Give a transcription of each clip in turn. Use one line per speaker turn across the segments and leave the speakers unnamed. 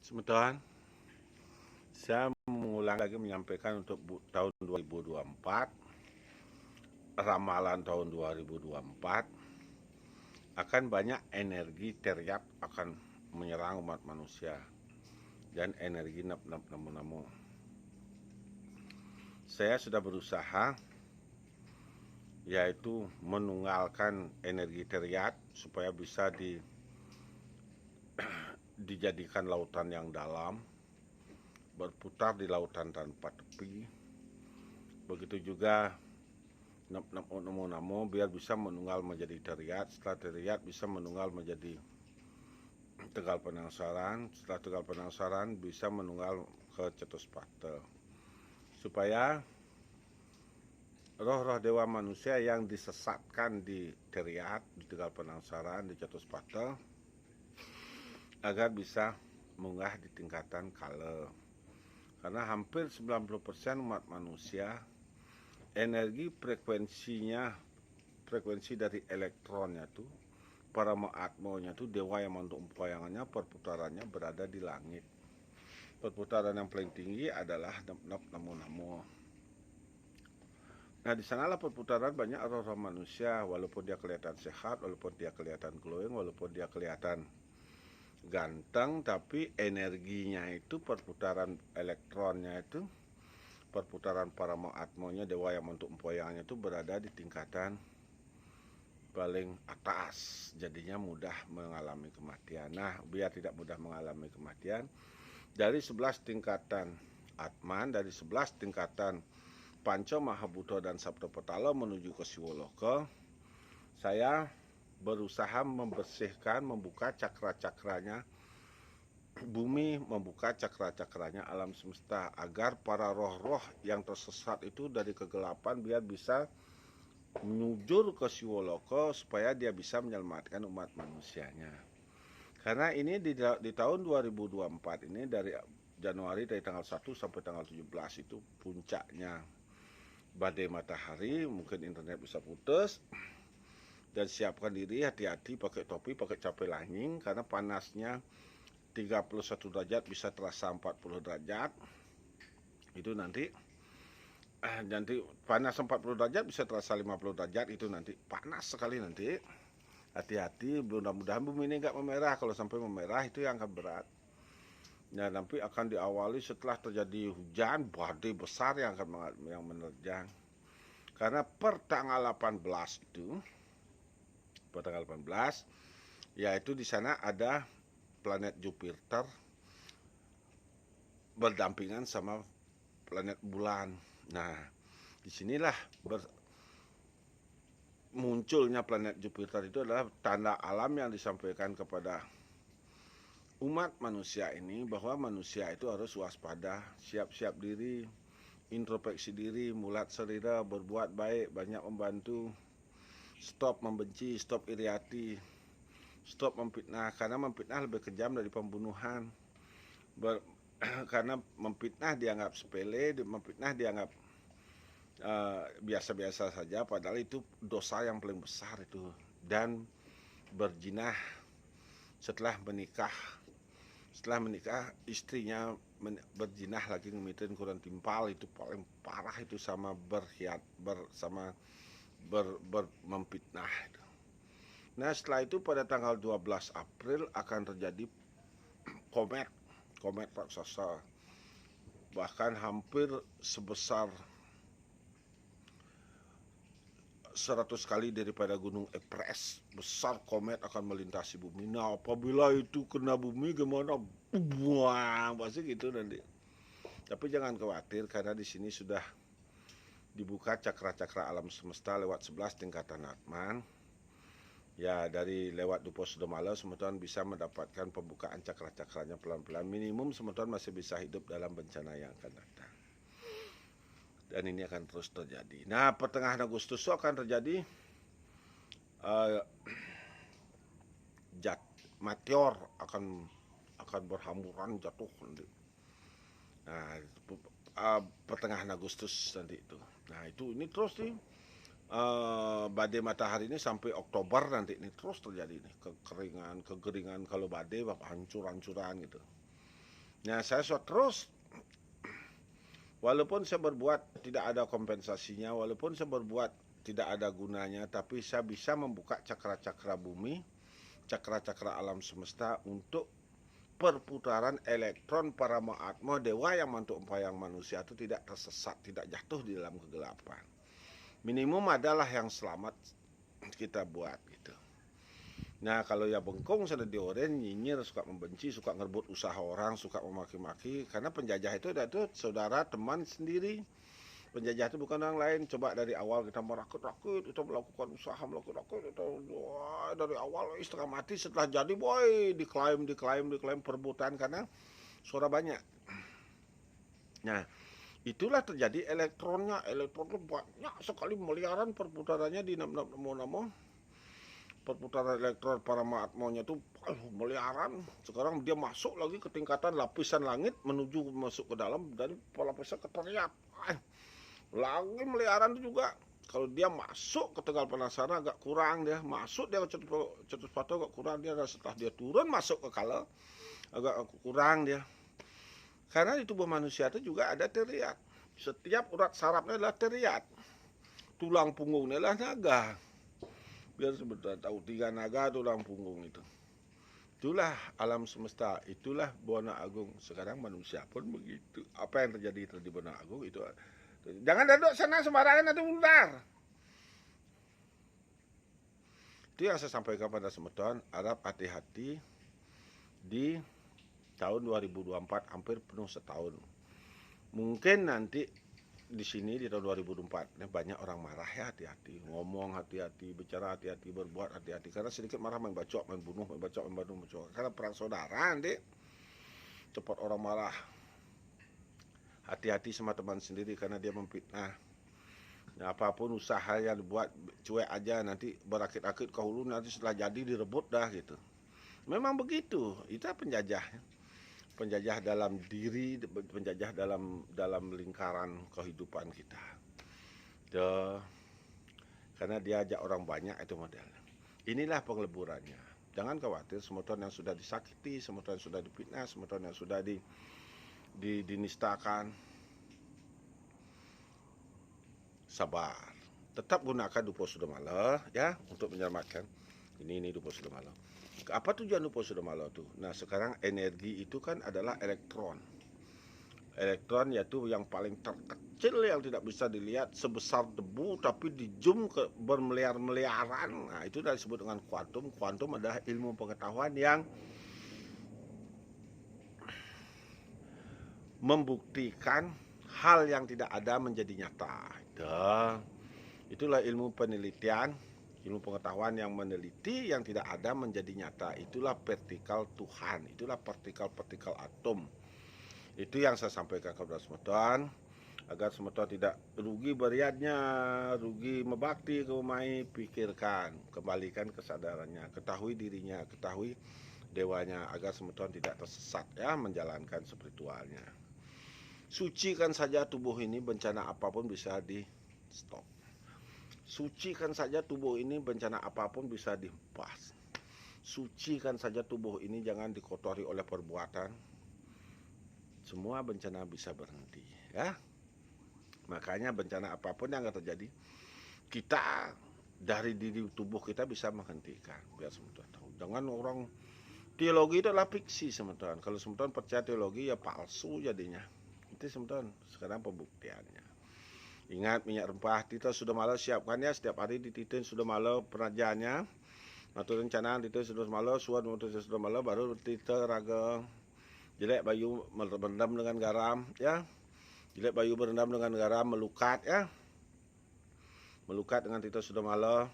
Semeton, saya mengulang lagi menyampaikan untuk tahun 2024, ramalan tahun 2024, akan banyak energi teriak akan menyerang umat manusia dan energi namu. Saya sudah berusaha yaitu menunggalkan energi teriak supaya bisa dijadikan lautan yang dalam, berputar di lautan tanpa tepi. Begitu juga namo biar bisa menunggal menjadi teriak, setelah teriak bisa menunggal menjadi Tegal Penangsaran, setelah Tegal Penangsaran bisa menunggal ke Cetuspate, supaya roh-roh dewa manusia yang disesatkan di teriak, di Tegal Penangsaran, di Cetuspate, agar bisa munggah di tingkatan kala. Karena hampir 90% umat manusia energi frekuensi dari elektronnya tuh, para atmonya tuh, dewa yang mantuk umpayangannya, perputarannya berada di langit. Perputaran yang paling tinggi adalah namo. Nah, di sanalah perputaran banyak roh-roh manusia, walaupun dia kelihatan sehat, walaupun dia kelihatan glowing, walaupun dia kelihatan ganteng, tapi energinya itu, perputaran elektronnya itu, perputaran para atmonya, dewa yang mantuk empoyangannya itu berada di tingkatan paling atas, jadinya mudah mengalami kematian. Nah, biar tidak mudah mengalami kematian, dari 11 tingkatan Atman, dari 11 tingkatan Panca Mahabhuta dan Saptapetala menuju ke Siwoloka, saya berusaha membersihkan, membuka cakra-cakranya bumi, membuka cakra-cakranya alam semesta, agar para roh-roh yang tersesat itu dari kegelapan biar bisa menyujur ke Siwoloka, supaya dia bisa menyelamatkan umat manusianya. Karena ini di tahun 2024 ini, dari Januari, dari tanggal 1 sampai tanggal 17 itu puncaknya badai matahari, mungkin internet bisa putus. Dan siapkan diri, hati-hati, pakai topi, pakai capai langing, karena panasnya 31 derajat bisa terasa 40 derajat. Itu nanti panas 40 derajat bisa terasa 50 derajat, itu nanti panas sekali nanti. Hati-hati, mudah-mudahan bumi ini nggak memerah. Kalau sampai memerah itu yang akan berat. Nah, nanti akan diawali setelah terjadi hujan, badai besar yang menerjang. Karena per tanggal 18 itu, yaitu di sana ada planet Jupiter berdampingan sama planet bulan. Nah, disinilah munculnya planet Jupiter itu adalah tanda alam yang disampaikan kepada umat manusia ini, bahwa manusia itu harus waspada, siap-siap diri, introspeksi diri, mulat serira, berbuat baik, banyak membantu, stop membenci, stop iri hati, stop memfitnah, karena memfitnah lebih kejam dari pembunuhan. Karena memfitnah dianggap sepele, memfitnah dianggap biasa-biasa saja, padahal itu dosa yang paling besar itu. Dan berzinah setelah menikah istrinya berzinah lagi, ngemitin kurang timpal, itu paling parah itu, sama memfitnah itu. Nah, setelah itu pada tanggal 12 April akan terjadi komet raksasa, bahkan hampir sebesar 100 kali daripada gunung Everest. Besar komet akan melintasi bumi. Nah, apabila itu kena bumi gimana? Buang, pasti gitu nanti. Tapi jangan khawatir, karena di sini sudah dibuka cakra-cakra alam semesta lewat 11 tingkatan Atman. Ya, dari lewat Dupo Sudomala, semeton bisa mendapatkan pembukaan cakra-cakranya pelan-pelan. Minimum semeton masih bisa hidup dalam bencana yang akan datang. Dan ini akan terus terjadi. Nah, pertengahan Agustus itu akan terjadi meteor akan berhamburan jatuh nanti. Nah, pertengahan Agustus nanti itu. Nah, ini terus nih, badai matahari ini sampai Oktober nanti ini terus terjadi nih, kegeringan kalau badai, hancur-hancuran gitu. Nah, saya terus, walaupun saya berbuat tidak ada kompensasinya, walaupun saya berbuat tidak ada gunanya, tapi saya bisa membuka cakra-cakra bumi, cakra-cakra alam semesta untuk perputaran elektron para mahatma dewa yang mantuk empayang manusia itu tidak tersesat, tidak jatuh di dalam kegelapan. Minimum adalah yang selamat kita buat gitu. Nah, kalau ya bengkong sudah dioren, nyinyir, suka membenci, suka ngerebut usaha orang, suka memaki-maki, karena penjajah itu saudara, teman sendiri. Penjajah itu bukan orang lain. Coba dari awal kita merakit-rakit, kita melakukan usaha, merakit-rakit, dari awal setengah mati, setelah jadi boy diklaim perebutan karena suara banyak. Nah, itulah terjadi elektronnya banyak sekali, miliaran perputarannya di namo perputaran elektron para mahatmanya itu miliaran. Sekarang dia masuk lagi ke tingkatan lapisan langit menuju masuk ke dalam, dari lapisan ke teriak lagi miliaran itu juga. Kalau dia masuk ke Tegal Penasara agak kurang, dia masuk dia ke Cetus agak kurang dia, setelah dia turun masuk ke Kala agak kurang dia. Karena di tubuh manusia itu juga ada teriak. Setiap urat sarafnya adalah teriak. Tulang punggungnya adalah naga. Biar sebentar tahu, 3 naga tulang punggung itu. Itulah alam semesta, itulah Buana Agung. Sekarang manusia pun begitu. Apa yang terjadi di Buana Agung itu. Jangan duduk sana sembarangan, nanti ular. Itu yang saya sampaikan pada semeton, harap hati-hati di tahun 2024, hampir penuh setahun. Mungkin nanti di sini di tahun 2024 ini banyak orang marah, ya hati-hati, ngomong hati-hati, bicara hati-hati, berbuat hati-hati, karena sedikit marah main bacok, main bunuh, main bacok, main bunuh, karena perang saudara nanti cepat orang marah. Hati-hati sama teman sendiri karena dia memfitnah. Nah, apapun usaha yang dibuat cuek aja, nanti berakit-akit ke hulu, nanti setelah jadi direbut dah gitu. Memang begitu, itu penjajah. Penjajah dalam diri, penjajah dalam lingkaran kehidupan kita. Karena dia ajak orang banyak, itu modelnya. Inilah pengleburannya. Jangan khawatir, semeton yang sudah disakiti, semeton yang sudah dipitnah, semeton yang sudah dinistakan, sabar. Tetap gunakan Dupo Sudamala ya untuk menyelamatkan. Ini Dupo Sudamala. Apa tujuan Dupo Sudamala tuh? Nah, sekarang energi itu kan adalah elektron. Elektron yaitu yang paling terkecil yang tidak bisa dilihat, sebesar debu tapi di zoom ke bermiliar-miliaran. Nah, itu disebut dengan kuantum. Kuantum adalah ilmu pengetahuan yang membuktikan hal yang tidak ada menjadi nyata. Itulah ilmu penelitian, ilmu pengetahuan yang meneliti yang tidak ada menjadi nyata. Itulah vertikal Tuhan, itulah partikel-partikel atom. Itu yang saya sampaikan kepada semeton, agar semeton tidak rugi beriatnya, rugi membakti ke umai, pikirkan, kembalikan kesadarannya, ketahui dirinya, ketahui dewanya, agar semeton tidak tersesat ya menjalankan spiritualnya. Sucikan saja tubuh ini, bencana apapun bisa di stop. Sucikan saja tubuh ini, bencana apapun bisa dihempas. Sucikan saja tubuh ini, jangan dikotori oleh perbuatan. Semua bencana bisa berhenti, ya. Makanya bencana apapun yang akan terjadi, kita dari diri tubuh kita bisa menghentikan. Biar semeton tahu. Jangan orang teologi itu adalah fiksi semeton. Kalau semeton percaya teologi ya palsu jadinya. Itu semeton sekarang pembuktiannya. Ingat, minyak rempah Tito Sudamala siapkan ya, setiap hari dititin Sudamala penajanya. Atau rencana Tito Sudamala, suan Tito Sudamala, baru Tito raga jelek bayu berendam dengan garam ya. Jelek bayu berendam dengan garam, melukat ya. Melukat dengan Tito Sudamala.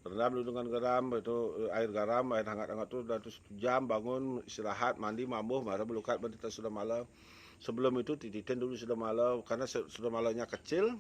Rendam dulu dengan garam, itu air garam, air hangat-hangat itu udah 1 jam, bangun, istirahat, mandi, mambuh, baru melukat Tito Sudamala. Sebelum itu tititin dulu Sudamala, karena Sudamalanya kecil,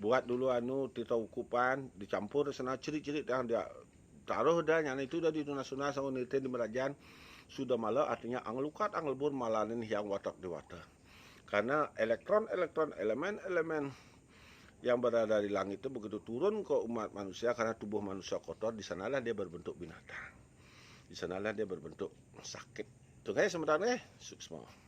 buat dulu Tito ukupan, dicampur sana cerit-cerit yang dia taruh dah, yang itu dah di tunasuna sama nitin di merajan. Sudamala artinya anglukat anglebur malanin yang watak di watak. Karena elektron, elemen yang berada di langit itu begitu turun ke umat manusia, karena tubuh manusia kotor, di sanalah dia berbentuk binatang. Di sanalah dia berbentuk sakit. Tuh guys, sebentar suksma.